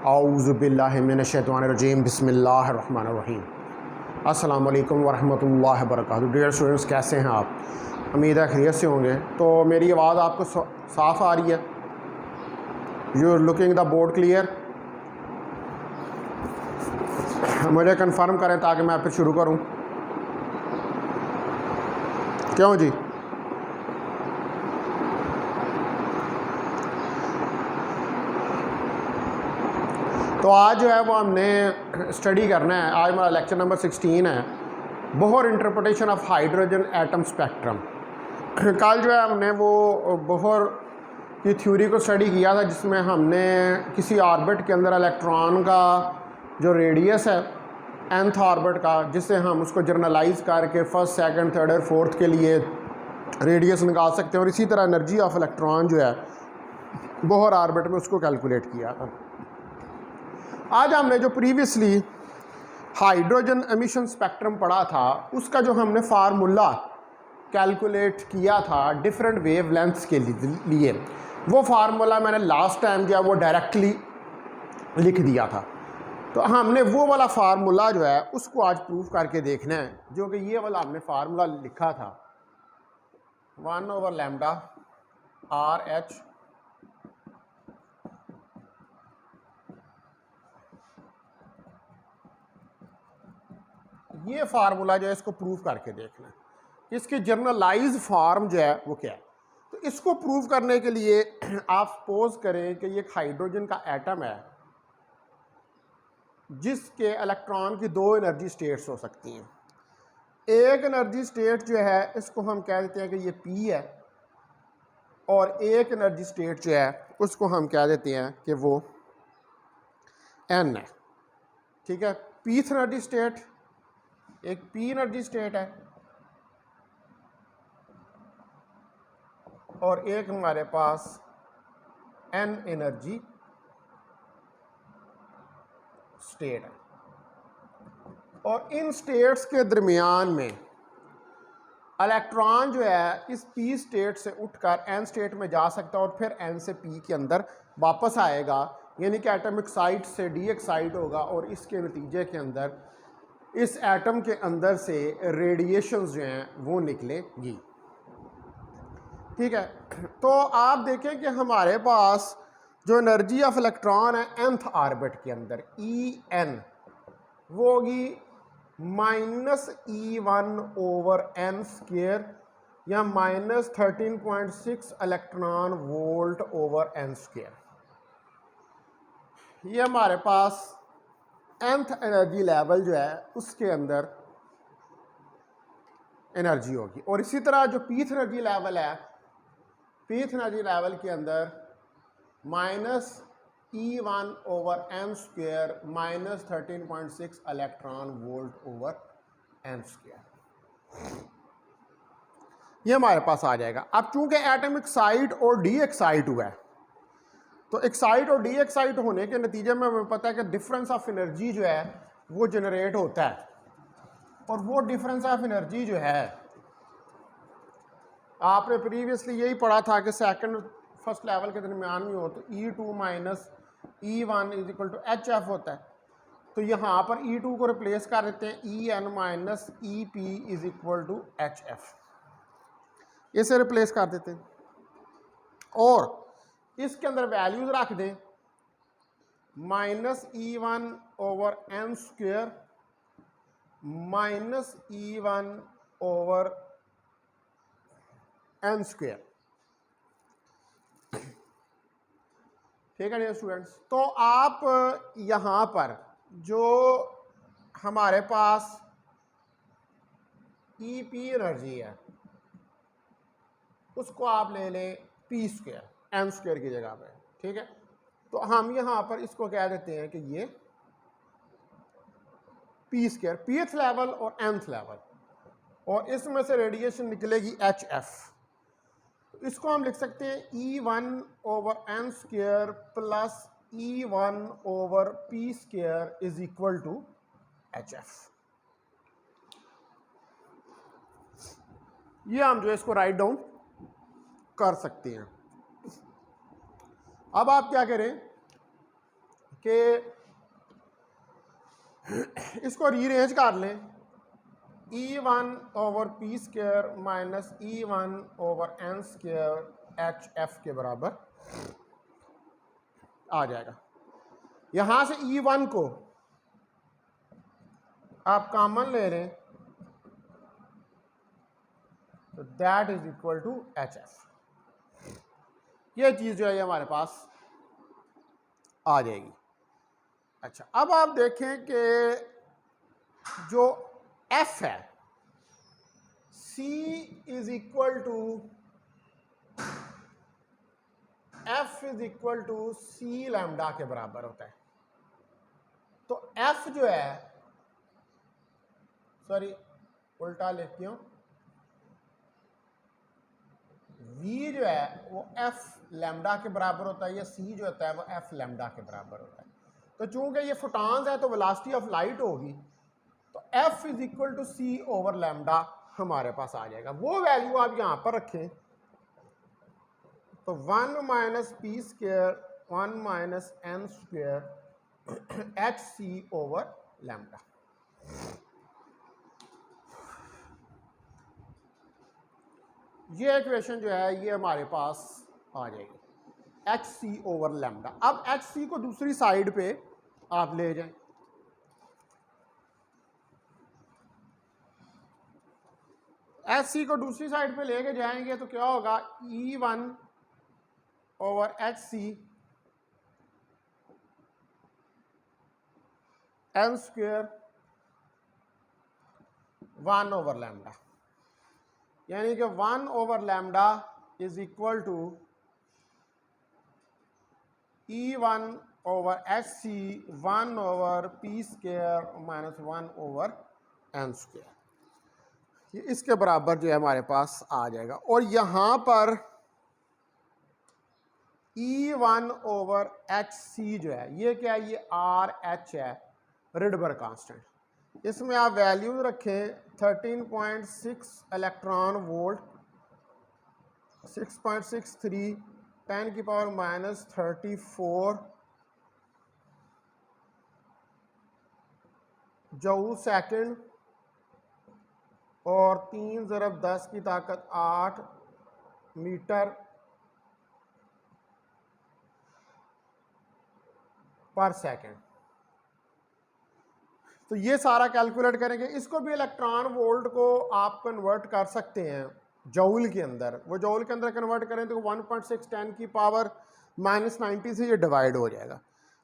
औज़ुबिल्लाहि मिनश्शैतानिर्रजीम बिस्मिल्लाहिर्रहमानिर्रहीम। अस्सलामु अलैकुम वरहमतुल्लाहि वबरकातुहू। डियर स्टूडेंट्स, कैसे हैं आप? उम्मीद है खैरियत से होंगे। तो मेरी आवाज़ आपको साफ़ आ रही है? You are looking the board clear? मुझे कंफर्म करें ताकि मैं फिर शुरू करूं। क्यों जी? तो आज जो है वो हमने स्टडी करना है। आज हमारा लेक्चर नंबर 16 है, Bohr interpretation of hydrogen atom spectrum. कल जो है हमने वो बोहर की थ्योरी को स्टडी किया था, जिसमें हमने किसी ऑर्बिट के अंदर इलेक्ट्रॉन का जो रेडियस है nth ऑर्बिट का, जिससे हम उसको जर्नलाइज करके फर्स्ट सेकंड थर्ड और फोर्थ के लिए रेडियस निकाल सकते हैं, और इसी तरह एनर्जी ऑफ इलेक्ट्रॉन जो है बोहर ऑर्बिट में उसको कैलकुलेट किया था। आज हमने जो प्रीवियसली हाइड्रोजन एमिशन स्पेक्ट्रम पढ़ा था, उसका जो हमने फार्मूला कैलकुलेट किया था डिफरेंट वेवलेंथ्स के लिए, वो फार्मूला मैंने लास्ट टाइम जो है वो डायरेक्टली लिख दिया था। तो हमने वो वाला फार्मूला जो है उसको आज प्रूफ करके देखना है, जो कि ये वाला हमने फार्मूला लिखा था 1/λ RH ये फार्मूला जो है इसको प्रूफ करके देखना है इसकी जर्नलाइज फॉर्म जो है वो क्या है। तो इसको प्रूफ करने के लिए आप सपोज करें कि ये एक हाइड्रोजन का एटम है, जिसके इलेक्ट्रॉन की दो एनर्जी स्टेट्स हो सकती हैं। एक एनर्जी स्टेट जो है इसको हम कह देते हैं कि ये P है, और एक एनर्जी स्टेट जो है उसको हम कह देते हैं कि वो N है। ठीक है, पीथ एनर्जी स्टेट एक P एनर्जी स्टेट है, और एक हमारे पास N एनर्जी स्टेट है। और इन स्टेट्स के दरमियान में इलेक्ट्रॉन जो है इस P स्टेट से उठकर N स्टेट में जा सकता है, और फिर N से P के अंदर वापस आएगा, यानी कि एटम एक्साइट से डी एक्साइट होगा, और इसके नतीजे के अंदर इस एटम के अंदर से रेडिएशंस जो हैं वो निकलेगी। ठीक है, तो आप देखें कि हमारे पास जो एनर्जी ऑफ इलेक्ट्रॉन है nth ऑर्बिट के अंदर En, वो होगी -E1/n² या -13.6 इलेक्ट्रॉन वोल्ट ओवर n²। ये हमारे पास nth एनर्जी लेवल जो है उसके अंदर एनर्जी होगी। और इसी तरह जो पीथ एनर्जी लेवल है, पीथ एनर्जी लेवल के अंदर -E1/n² -13.6 electron volt over n², ये हमारे पास आ जाएगा। अब चूंकि एटम एक्साइट और डी एक्साइट हुआ है, तो एक्साइट और डी एक्साइट होने के नतीजे में हमें पता है कि डिफरेंस ऑफ एनर्जी जो है वो जनरेट होता है, और वो डिफरेंस ऑफ एनर्जी जो है आपने प्रीवियसली यही पढ़ा था कि सेकंड फर्स्ट लेवल के दरमियान में हो तो E2 - E1 = HF होता है। तो यहाँ पर E2 को रिप्लेस कर देते हैं En - EP = HF, इसे रिप्लेस कर देते हैं, और इसके अंदर वैल्यूज रख दें -E1/n² -E1/n²। ठीक है स्टूडेंट्स, तो आप यहाँ पर जो हमारे पास EP एनर्जी है उसको आप ले लें P² n² की जगह पे। ठीक है, तो हम यहाँ पर इसको कह देते हैं कि ये P², pth लेवल और nth लेवल, और इसमें से रेडिएशन निकलेगी HF। इसको हम लिख सकते हैं E1/n² प्लस E1/P² = HF। ये हम जो है इसको राइट डाउन कर सकते हैं। अब आप क्या करें कि इसको रीअरेंज कर लें, E1/p² माइनस E1/n² HF के बराबर आ जाएगा। यहां से E1 को आप कॉमन ले लें तो that is equal to HF। ये चीज जो है हमारे पास आ जाएगी। अच्छा, अब आप देखें कि जो F है C is equal to F is equal to C lambda के बराबर होता है। तो F जो है, सॉरी उल्टा लिखती हूं, V जो है वो F लैम्डा के बराबर होता है, या C जो होता है वो F लैम्डा के बराबर होता है। तो चूंकि ये फोटॉन्स है तो वेलोसिटी ऑफ लाइट होगी, तो F is equal to C over lambda हमारे पास आ जाएगा। वो वैल्यू आप यहां पर रखें तो 1 minus p² 1 minus n² HC over lambda. ये इक्वेशन जो है ये हमारे पास आ जाएगी, HC ओवर लैम्डा। अब HC को दूसरी साइड पे आप ले जाएं, HC को दूसरी साइड पे लेके जाएंगे तो क्या होगा, E1 over HC n² 1 over lambda, यानी कि 1 over lambda is equal to E1 over HC 1 over p² minus 1 over n²। ये इसके बराबर जो है हमारे पास आ जाएगा। और यहां पर E1 ओवर HC जो है ये क्या है, ये RH है, रिडबर्ग कांस्टेंट। इसमें आप वैल्यूज रखें 13.6 इलेक्ट्रॉन वोल्ट, 6.63 10 की पावर माइनस 34 जूल सेकंड, और 3 ज़रब 10 की ताकत 8 मीटर पर सेकंड। तो ये सारा कैलकुलेट करेंगे। इसको भी इलेक्ट्रॉन वोल्ट को आप कन्वर्ट कर सकते हैं जूल के अंदर। वो जूल के अंदर कन्वर्ट करें तो 1.6 10 की पावर माइनस 90 से ये डिवाइड हो जाएगा।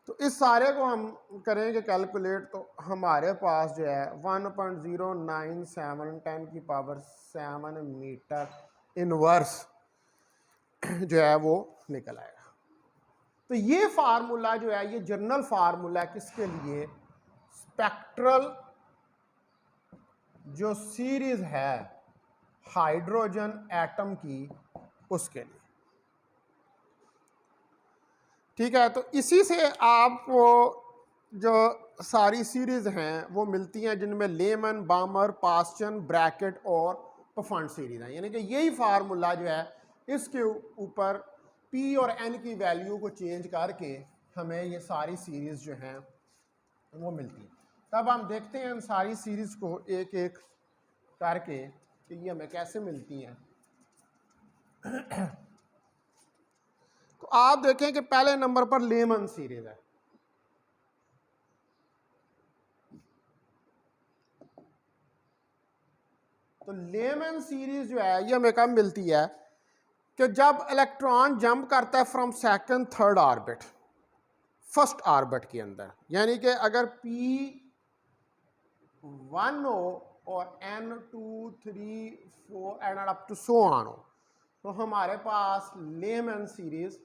तो इस सारे को हम करेंगे कैलकुलेट तो हमारे पास जो है 1.097 10 की पावर 7 मीटर इनवर्स जो है वो निकल आएगा। तो ये फार्मूला जो है ये जनरल फार्मूला है किसके लिए, स्पेक्ट्रल जो सीरीज है हाइड्रोजन एटम की उसके लिए। ठीक है, तो इसी से आपको जो सारी सीरीज हैं वो मिलती हैं जिनमें लेमन, बामर, पास्चन, ब्रैकेट और पफंड सीरीज हैं। यानी कि यही फार्मूला जो है इसके ऊपर P और N की वैल्यू को चेंज करके हमें ये सारी सीरीज जो हैं वो मिलती हैं। तब हम देखते हैं इन सारी सीरीज को एक एक करके कि ये हमें कैसे मिलती हैं। तो आप देखें कि पहले नंबर पर लेमन सीरीज है। तो लेमन सीरीज जो है ये हमें कब मिलती है कि जब इलेक्ट्रॉन जंप करता है from second third orbit first orbit के अंदर। यानी कि अगर P1 हो और N2 3 4 and up to so on हो तो हमारे पास लेमन सीरीज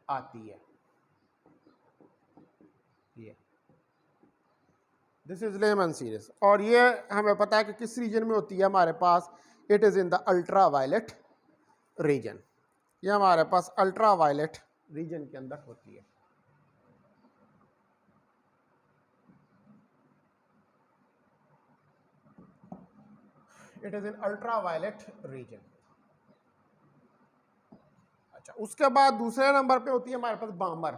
आती है। ये दिस इज लेमन सीरीज, और ये हमें पता है कि किस रीजन में होती है हमारे पास, it is in the ultraviolet region. ये हमारे पास अल्ट्रा वायलेट रीजन के अंदर होती है। It is in ultraviolet region. अच्छा, उसके बाद दूसरे नंबर पे होती है हमारे पास बामर।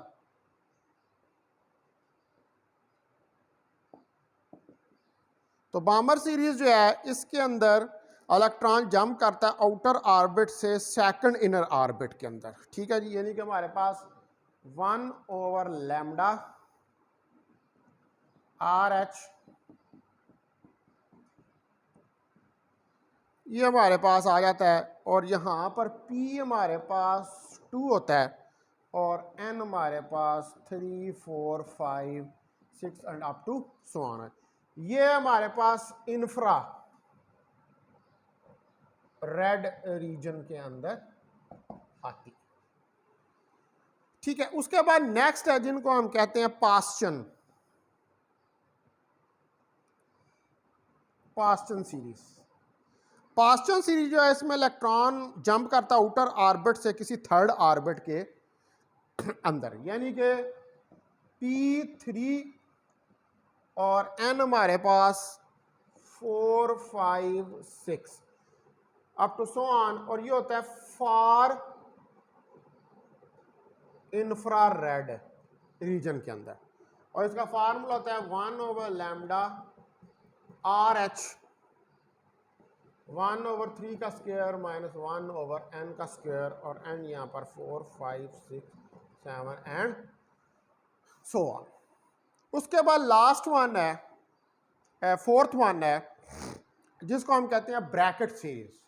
तो बामर सीरीज जो है इसके अंदर इलेक्ट्रॉन जंप करता है आउटर ऑर्बिट से सेकंड इनर ऑर्बिट के अंदर, ठीक है जी। यानी कि हमारे पास 1/λ RH ये हमारे पास आ जाता है, और यहाँ पर P हमारे पास 2 होता है और N हमारे पास 3 4 5 6 and up to so on है। ये हमारे पास इंफ्रा रेड रीजन के अंदर आती है, ठीक है। उसके बाद नेक्स्ट है जिनको हम कहते हैं पास्चन सीरीज। पास्चन सीरीज जो है इसमें इलेक्ट्रॉन जंप करता है आउटर ऑर्बिट से किसी थर्ड ऑर्बिट के अंदर, यानी कि P3 और N हमारे पास 4 5 6 अप टू सो ऑन, और ये होता है फार इंफ्रारेड रीजन के अंदर, और इसका फार्मूला होता है 1/λ RH 1/3 का स्क्वायर माइनस 1/n का स्क्वायर, और n यहाँ पर 4 5 6 7 एंड सो ऑन। उसके बाद लास्ट वन है, फोर्थ वन है जिसको हम कहते हैं ब्रैकेट सीरीज।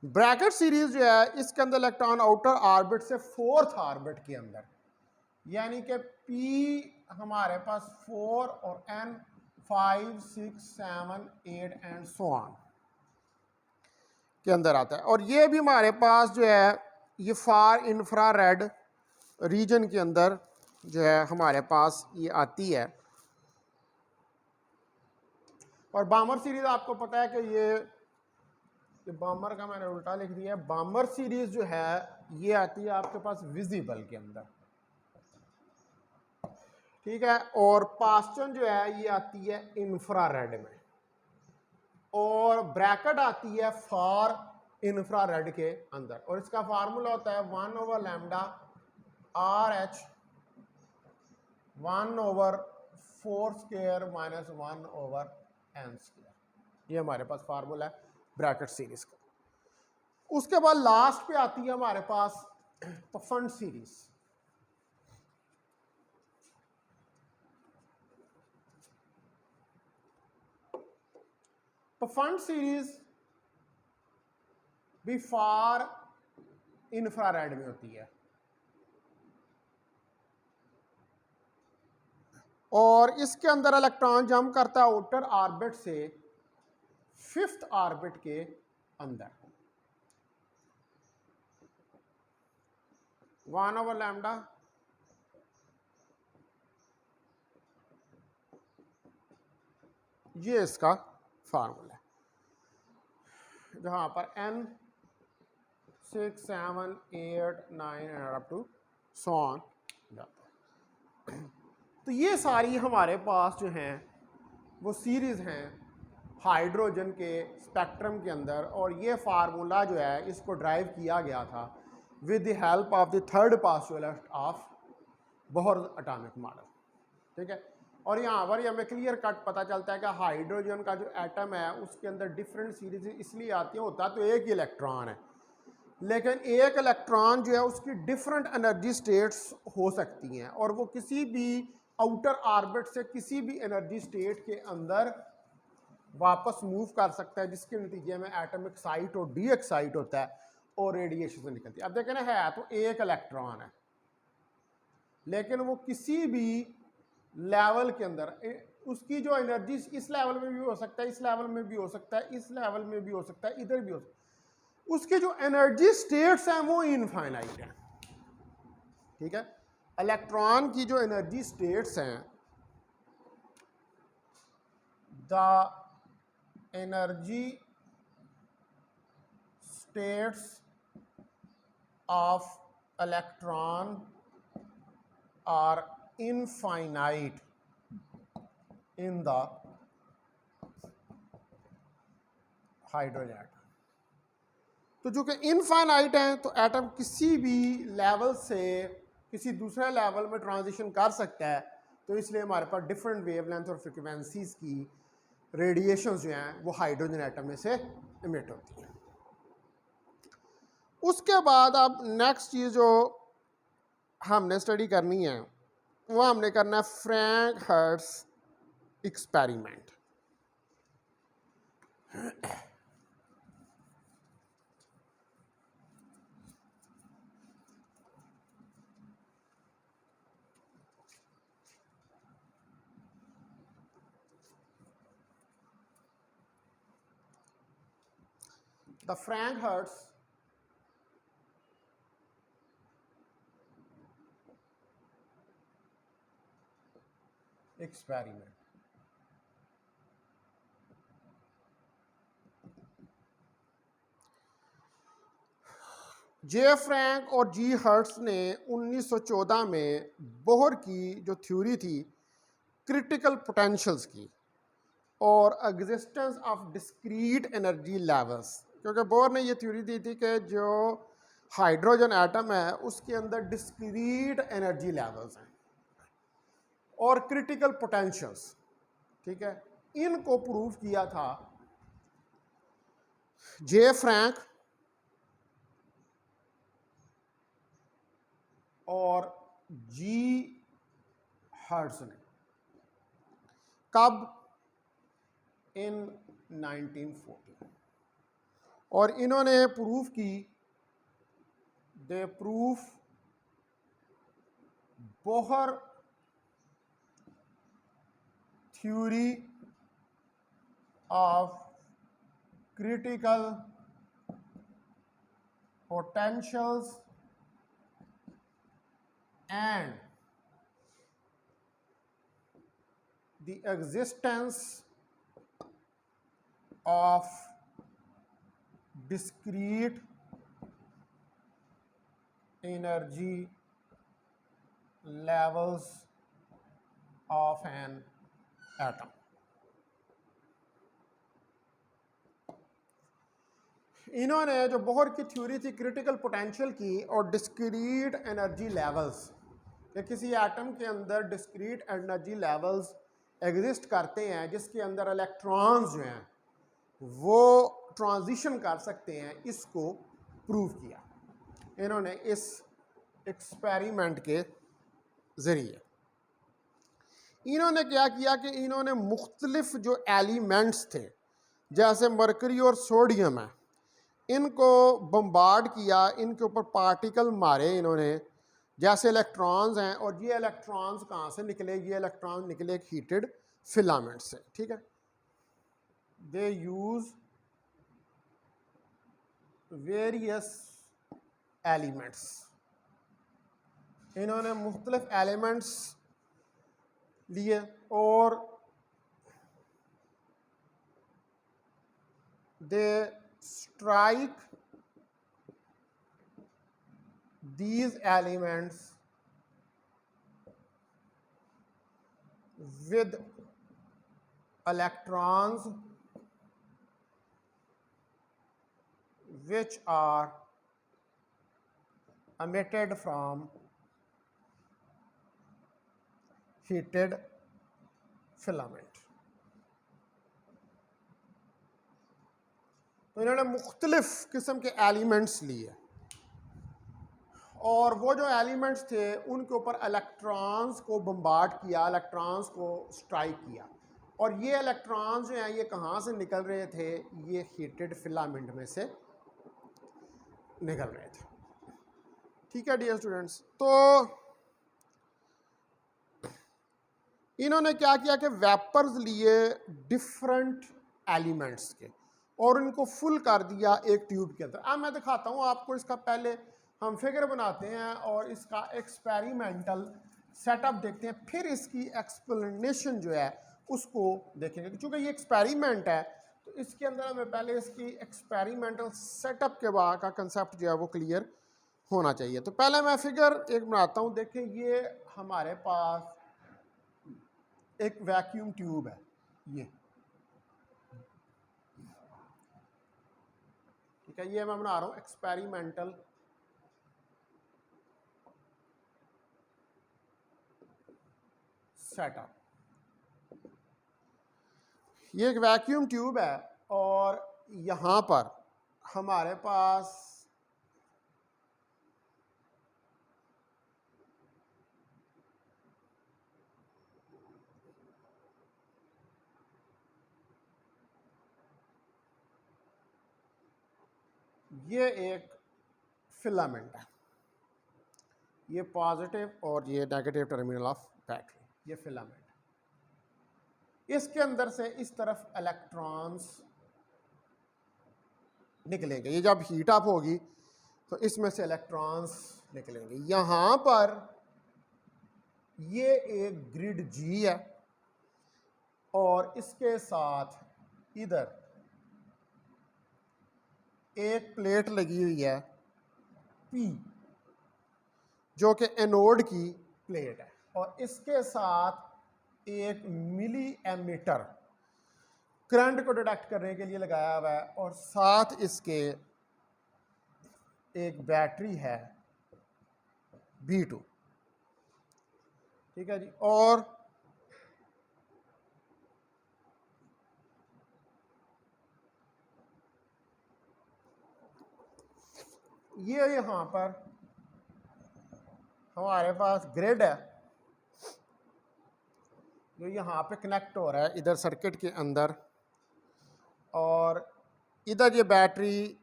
ब्रैकेट सीरीज जो है इसके अंदर इलेक्ट्रॉन आउटर ऑर्बिट से फोर्थ ऑर्बिट के अंदर, यानी कि P हमारे पास 4 और N 5 6 7 8 एंड सो ऑन के अंदर आता है। और ये भी हमारे पास जो है ये फार इंफ्रारेड रीजन के अंदर जो है हमारे पास ये आती है। और बामर सीरीज आपको पता है कि ये बामर का मैंने उल्टा लिख दिया है। बामर सीरीज जो है ये आती है आपके पास विजिबल के अंदर, ठीक है। और पास्चन जो है ये आती है इंफ्रारेड में, और ब्रैकेट आती है फार इंफ्रारेड के अंदर, और इसका फार्मूला होता है 1/λ RH 1/4 square minus 1/n square. ये हमारे पास फार्मूला है ब्रैकेट सीरीज का। उसके बाद लास्ट पे आती है हमारे पास पफंड सीरीज। पफंड सीरीज भी फार इंफ्रारेड में होती है, और इसके अंदर इलेक्ट्रॉन जंप करता है आउटर ऑर्बिट से फिफ्थ ऑर्बिट के अंदर। 1/λ ये इसका फार्मूला है, जहां पर N 6 7 8 9 and up to so on जाता है। तो ये सारी हमारे पास जो हैं वो सीरीज हैं हाइड्रोजन के स्पेक्ट्रम के अंदर, और ये फार्मूला जो है इसको ड्राइव किया गया था with the help of the third postulate of Bohr atomic model, ठीक है। और यहाँ पर हमें क्लियर कट पता चलता है कि हाइड्रोजन का जो एटम है उसके अंदर डिफरेंट सीरीज इसलिए आती है, होता तो एक ही इलेक्ट्रॉन है, लेकिन एक इलेक्ट्रॉन जो है उसकी डिफरेंट एनर्जी स्टेट्स हो सकती हैं, और वो किसी भी आउटर ऑर्बिट से किसी भी एनर्जी स्टेट के अंदर वापस मूव कर सकता है, जिसके नतीजे में एटम एक्साइट और डी एक्साइट होता है और रेडिएशन से निकलती है। अब देखें ना, है तो एक इलेक्ट्रॉन है, लेकिन वो किसी भी लेवल के अंदर उसकी जो एनर्जी इस लेवल में भी हो सकता है, इस लेवल में भी हो सकता है, इस लेवल में भी हो सकता है, इधर भी हो सकता है। उसके जो एनर्जी स्टेट्स हैं वो इनफाइनाइट हैं, ठीक है। इलेक्ट्रॉन की जो एनर्जी स्टेट्स हैं, the energy states of electron are infinite in the hydrogen atom, तो जो कि इनफाइनाइट हैं तो एटम किसी भी लेवल से किसी दूसरे लेवल में ट्रांजिशन कर सकता है, तो इसलिए हमारे पास डिफरेंट वेवलेंथ और फ्रिक्वेंसीज की रेडिएशंस जो हैं वो हाइड्रोजन एटम में से इमिट होती हैं। उसके बाद अब नेक्स्ट चीज़ जो हमने स्टडी करनी है वो हमने करना है Franck Hertz experiment. The Franck Hertz experiment. J Frank और जी हर्ट्ज ने 1914 में बोहर की जो थ्योरी थी क्रिटिकल पोटेंशियल्स की और existence of discrete energy levels, क्योंकि बोहर ने ये थ्योरी दी थी कि जो हाइड्रोजन एटम है उसके अंदर डिस्क्रीट एनर्जी लेवल्स हैं और क्रिटिकल पोटेंशियल्स, ठीक है। इनको प्रूव किया था जे फ्रैंक और जी हर्ट्ज ने। कब? इन 1940। और इन्होंने प्रूफ की, they proof Bohr theory of critical potentials and the existence of discrete energy levels of an atom। इन्होंने जो बोहर की थ्योरी थी क्रिटिकल पोटेंशियल की और डिस्क्रीट एनर्जी लेवल्स, कि किसी एटम के अंदर डिस्क्रीट एनर्जी लेवल्स एग्जिस्ट करते हैं जिसके अंदर इलेक्ट्रॉन्स जो हैं वो ट्रांजिशन कर सकते हैं, इसको प्रूव किया इन्होंने इस एक्सपेरिमेंट के ज़रिए। इन्होंने क्या किया कि इन्होंने मुख्तलिफ जो एलिमेंट्स थे जैसे मरकरी और सोडियम है, इनको बम्बार्ड किया, इनके ऊपर पार्टिकल मारे इन्होंने जैसे इलेक्ट्रॉन्स हैं, और ये इलेक्ट्रॉन्स कहाँ से निकले? ये इलेक्ट्रॉन निकले एक हीटेड फिलामेंट से, ठीक है। दे यूज वेरियस एलिमेंट्स, इन्होंने मुख्तलिफ एलिमेंट्स लिए और दे strike these elements with electrons which are emitted from heated filament। तो इन्होंने मुख्तलिफ किस्म के एलिमेंट्स लिए और वो जो एलिमेंट्स थे उनके ऊपर इलेक्ट्रॉन्स को बम्बार्ड किया, इलेक्ट्रॉन्स को स्ट्राइक किया, और ये इलेक्ट्रॉन्स जो हैं ये कहाँ से निकल रहे थे? ये हीटेड फिलामेंट में से निकल रहे थे, ठीक है डियर स्टूडेंट्स। तो इन्होंने क्या किया कि वेपर्स लिए डिफरेंट एलिमेंट्स के और उनको फुल कर दिया एक ट्यूब के अंदर। अब मैं दिखाता हूँ आपको, इसका पहले हम फिगर बनाते हैं और इसका एक्सपेरिमेंटल सेटअप देखते हैं, फिर इसकी एक्सप्लेनेशन जो है उसको देखेंगे। क्योंकि ये एक्सपेरिमेंट है तो इसके अंदर हमें पहले इसकी एक्सपेरिमेंटल सेटअप के बाद का कंसेप्ट जो है वो क्लियर होना चाहिए। तो पहले मैं फिगर एक बनाता हूँ। देखें, ये हमारे पास एक वैक्यूम ट्यूब है, ये ठीक है, ये मैं बना रहा हूँ एक्सपेरिमेंटल सेटअप। ये एक वैक्यूम ट्यूब है और यहाँ पर हमारे पास ये एक फिलामेंट है, ये पॉजिटिव और ये नेगेटिव टर्मिनल ऑफ बैटरी, ये फिलामेंट। इसके अंदर से इस तरफ इलेक्ट्रॉन्स निकलेंगे, ये जब हीट अप होगी तो इसमें से इलेक्ट्रॉन्स निकलेंगे। यहाँ पर ये एक ग्रिड जी है और इसके साथ इधर एक प्लेट लगी हुई है पी, जो कि एनोड की प्लेट है, और इसके साथ एक मिली एमीटर करंट को डिटेक्ट करने के लिए लगाया हुआ है, और साथ इसके एक बैटरी है B2। ठीक है जी, और ये यहाँ पर हमारे पास ग्रिड है जो यहाँ पे कनेक्ट हो रहा है इधर सर्किट के अंदर, और इधर ये बैटरी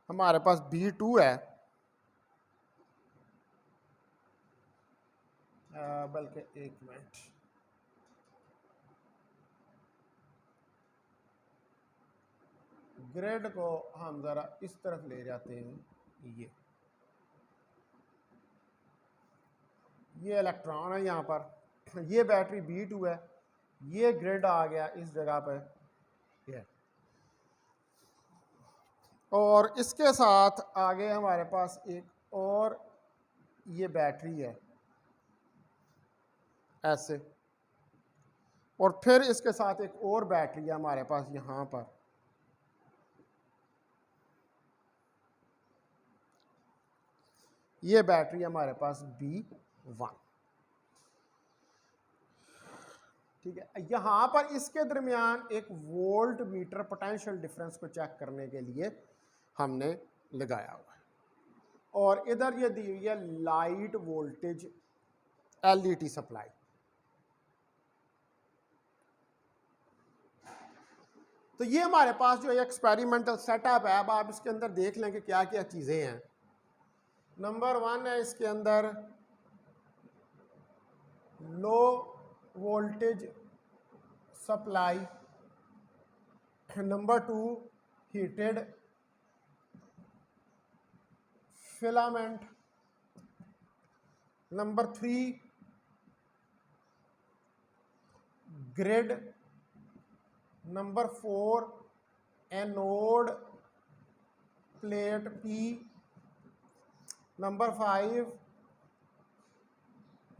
हमारे पास B2 है, बल्कि एक मिनट, ग्रिड को हम ज़रा इस तरफ ले जाते हैं। ये इलेक्ट्रॉन है यहाँ पर, ये बैटरी B2 है, ये ग्रिड आ गया इस जगह पे, ये, और इसके साथ आगे हमारे पास एक और ये बैटरी है ऐसे, और फिर इसके साथ एक और बैटरी है हमारे पास यहाँ पर। ये बैटरी हमारे पास B1। ठीक है, यहाँ पर इसके दरमियान एक वोल्ट मीटर पोटेंशियल डिफरेंस को चेक करने के लिए हमने लगाया हुआ है, और इधर ये दी हुई है लाइट वोल्टेज LED सप्लाई। तो ये हमारे पास जो एक्सपेरिमेंटल सेटअप है, अब आप इसके अंदर देख लें कि क्या क्या चीज़ें हैं। नंबर 1 है इसके अंदर low voltage supply, number 2 heated filament, number 3 grid, number 4 anode plate P, number 5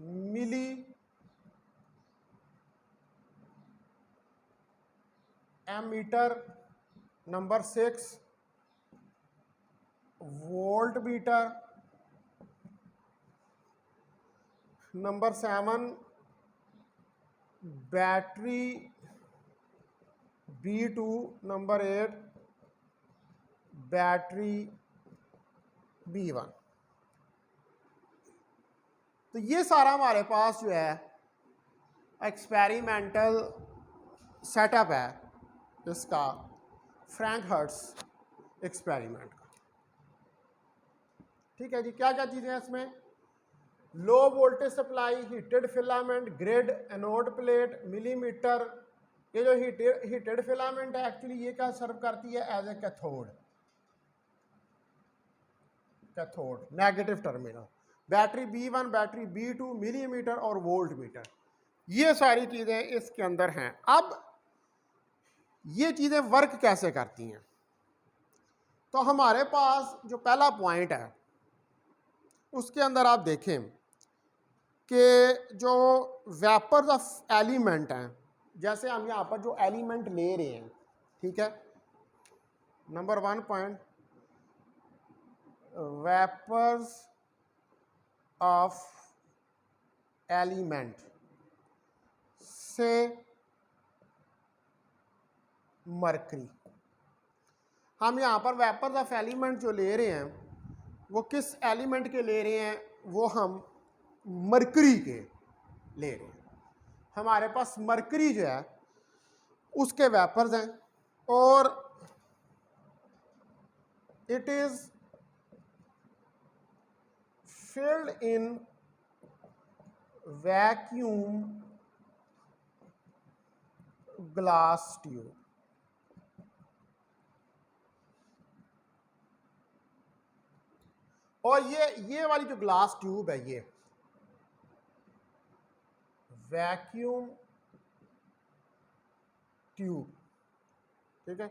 milliammeter, number 6 voltmeter, number 7 battery B2, number 8 battery B1। तो ये सारा हमारे पास जो है एक्सपेरिमेंटल सेटअप है इसका, फ्रैंक हर्ट्ज एक्सपेरिमेंट का। ठीक है जी, क्या क्या चीज़ें हैं इसमें? लो voltage supply, heated filament, grid, anode plate, millimetre. ये जो हीटेड फिलामेंट है एक्चुअली ये क्या सर्व करती है? As a cathode, cathode negative terminal. Battery B1, battery B2, millimetre और वोल्ट मीटर, ये सारी चीज़ें इसके अंदर हैं। अब ये चीज़ें वर्क कैसे करती हैं? तो हमारे पास जो पहला पॉइंट है उसके अंदर आप देखें कि जो वेपर्स ऑफ एलिमेंट हैं, जैसे हम यहाँ पर जो एलिमेंट ले रहे हैं, ठीक है, number 1 point, vapours of element से मरकरी। हम यहाँ पर वेपर्स ऑफ एलिमेंट जो ले रहे हैं वो किस एलिमेंट के ले रहे हैं, वो हम मरकरी के ले रहे हैं। हमारे पास मरकरी जो है उसके वेपर्स हैं और it is filled in vacuum glass tube. और ये वाली जो ग्लास ट्यूब है ये वैक्यूम ट्यूब, ठीक है।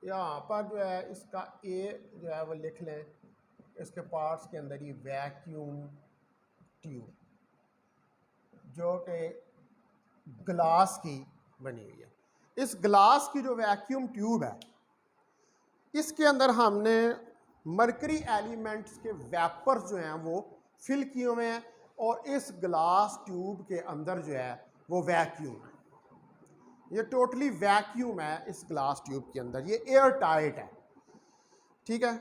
यहाँ पर जो है इसका ए जो है वो लिख लें, इसके पार्ट्स के अंदर ही वैक्यूम ट्यूब जो कि ग्लास की बनी हुई है। इस ग्लास की जो वैक्यूम ट्यूब है इसके अंदर हमने मरकरी एलिमेंट्स के वेपर्स जो हैं वो फिल किए हुए हैं और इस ग्लास ट्यूब के अंदर जो है वो वैक्यूम है। ये टोटली वैक्यूम है इस ग्लास ट्यूब के अंदर, ये एयर टाइट है, ठीक है।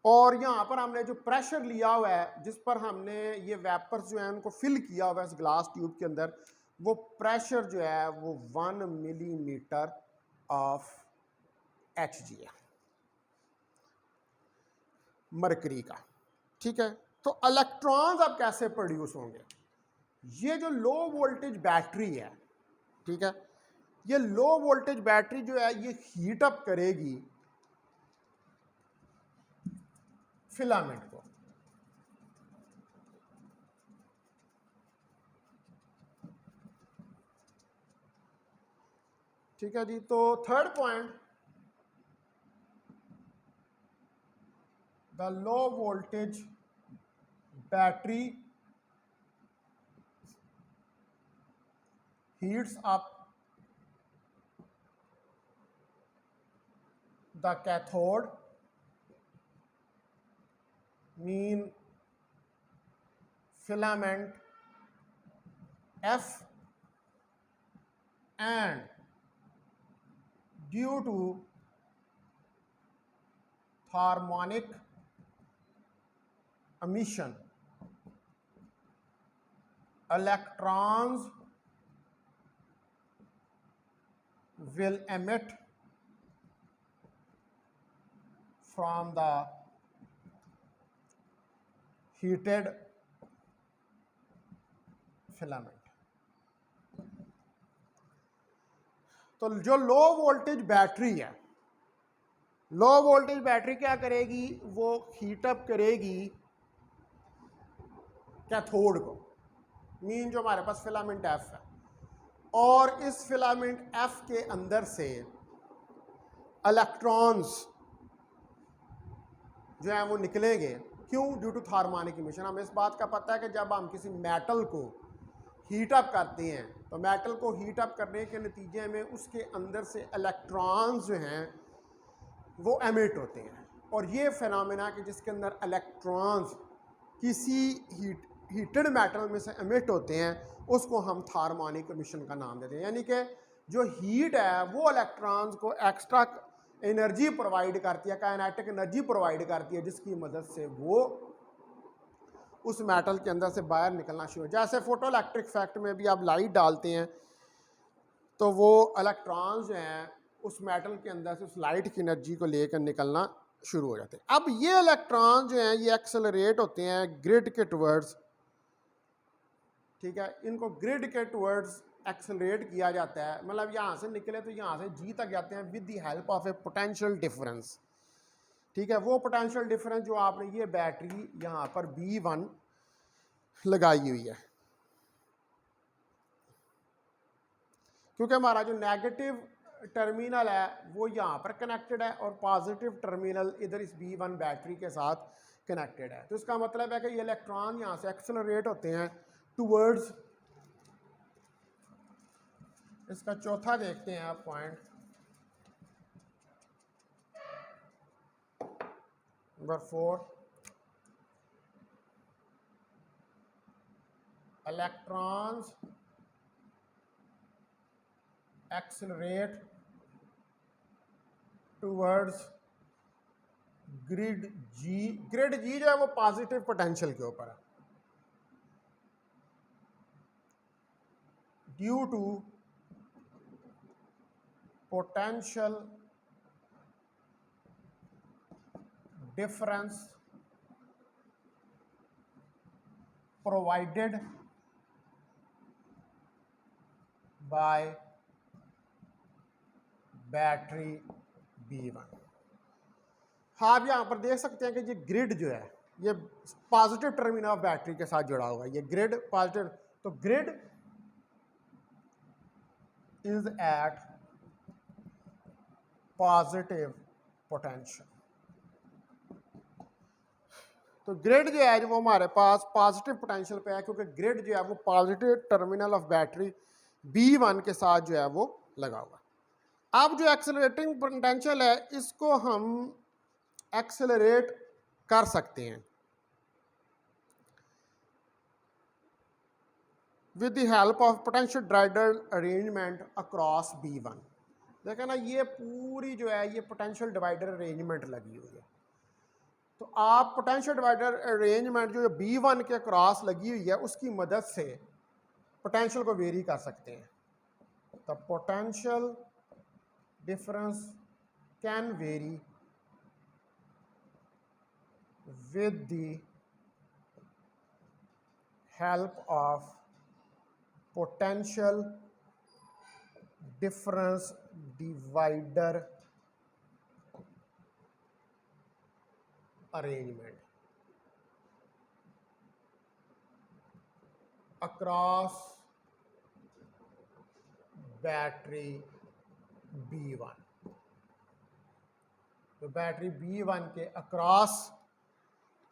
और यहाँ पर हमने जो प्रेशर लिया हुआ है जिस पर हमने ये वेपर्स जो हैं उनको फिल किया हुआ है इस ग्लास ट्यूब के अंदर, वो प्रेशर जो है वो 1 मिलीमीटर ऑफ Hg है मरकरी का, ठीक है। तो इलेक्ट्रॉन्स अब कैसे प्रोड्यूस होंगे? ये जो लो वोल्टेज बैटरी है, ठीक है, ये लो वोल्टेज बैटरी जो है ये हीट अप करेगी फिलामेंट को, ठीक है जी। तो third point, the low voltage battery heats up the cathode, mean filament F, and due to harmonic emission electrons will emit from the heated filament। तो जो लो वोल्टेज बैटरी है, low voltage battery क्या करेगी, वो heat up करेगी cathode को, mean जो हमारे पास फिलामेंट एफ है, और इस फिलामेंट एफ के अंदर से इलेक्ट्रॉन्स जो है वो निकलेंगे। क्यों? Due to harmonic emission. हमें इस बात का पता है कि जब हम किसी मेटल को हीट अप करते हैं तो मेटल को हीट अप करने के नतीजे में उसके अंदर से इलेक्ट्रॉन्स जो हैं वो एमिट होते हैं, और ये फिनोमेना कि जिसके अंदर इलेक्ट्रॉन्स किसी हीटेड मेटल में से एमिट होते हैं उसको हम हार्मोनिक इमिशन का नाम देते हैं। यानी कि जो हीट है वो इलेक्ट्रॉन्स को एक्स्ट्रा एनर्जी प्रोवाइड करती है, काइनेटिक एनर्जी प्रोवाइड करती है, जिसकी मदद से वो उस मेटल के अंदर से बाहर निकलना शुरू हो। जैसे फोटो इलेक्ट्रिक इफेक्ट में भी आप लाइट डालते हैं तो वो इलेक्ट्रॉन्स जो हैं उस मेटल के अंदर से उस लाइट की एनर्जी को लेकर निकलना शुरू हो जाते हैं। अब ये इलेक्ट्रॉन जो हैं ये एक्सेलरेट होते हैं ग्रिड के टुवर्ड्स, ठीक है, इनको ग्रिड के टुवर्ड्स एक्सेलरेट किया जाता है, मतलब यहाँ से निकले तो यहाँ से जी तक जाते हैं with the help of A potential difference, ठीक है। वो पोटेंशियल डिफरेंस जो आपने ये बैटरी यहाँ पर B1 लगाई हुई है, क्योंकि हमारा जो नेगेटिव टर्मिनल है वो यहाँ पर कनेक्टेड है और पॉजिटिव टर्मिनल इधर इस B1 बैटरी के साथ कनेक्टेड है। तो इसका मतलब है कि ये इलेक्ट्रॉन यहाँ से एक्सेलरेट होते हैं टूवर्ड्स, इसका चौथा देखते हैं आप point, number 4, electrons accelerate towards grid G. Grid G जो है वो पॉजिटिव पोटेंशियल के ऊपर है, due to potential difference provided by battery B1। आप यहाँ पर देख सकते हैं कि ये ग्रिड जो है ये पॉजिटिव टर्मिनल ऑफ बैटरी के साथ जुड़ा हुआ है, ये ग्रिड पॉजिटिव। तो grid is at positive potential. तो ग्रिड जो है वो हमारे पास पॉजिटिव पोटेंशियल पे है, क्योंकि ग्रिड जो है वो positive terminal of battery B1 के साथ जो है वो लगा हुआ है। अब जो एक्सेलरेटिंग पोटेंशियल है इसको हम एक्सेलरेट कर सकते हैं with the help of potential divider arrangement across B1। देखें ना, ये पूरी जो है ये पोटेंशियल डिवाइडर अरेंजमेंट लगी हुई है। तो आप पोटेंशियल डिवाइडर अरेंजमेंट जो B1 के क्रॉस लगी हुई है उसकी मदद से पोटेंशियल को वेरी कर सकते हैं। The potential difference can very with the help of potential difference divider arrangement across battery B1। तो बैटरी B1 के अक्रॉस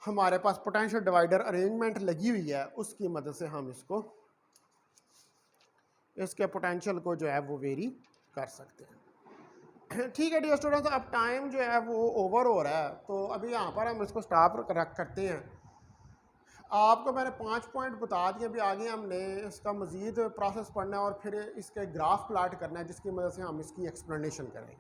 हमारे पास पोटेंशियल डिवाइडर अरेंजमेंट लगी हुई है, उसकी मदद से हम इसके पोटेंशियल को जो है वो वेरी कर सकते हैं। ठीक है डियर स्टूडेंट्स, अब टाइम जो है वो ओवर हो रहा है, तो अभी यहाँ पर हम इसको स्टॉप करते हैं। आपको मैंने 5 पॉइंट बता दिए, अभी आगे हमने इसका मज़ीद प्रोसेस पढ़ना है और फिर इसके ग्राफ प्लाट करना है जिसकी मदद से हम इसकी एक्सप्लेनेशन करेंगे।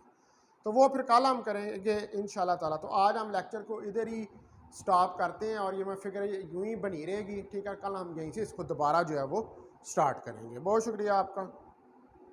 तो वो फिर कल हम करेंगे इंशाल्लाह ताला। तो आज हम लेक्चर को इधर ही स्टॉप करते हैं और ये मैं फिक्र यूं ही बनी रहेगी। ठीक है, कल हम यहीं से इसको दोबारा जो है वो स्टार्ट करेंगे। बहुत शुक्रिया आपका।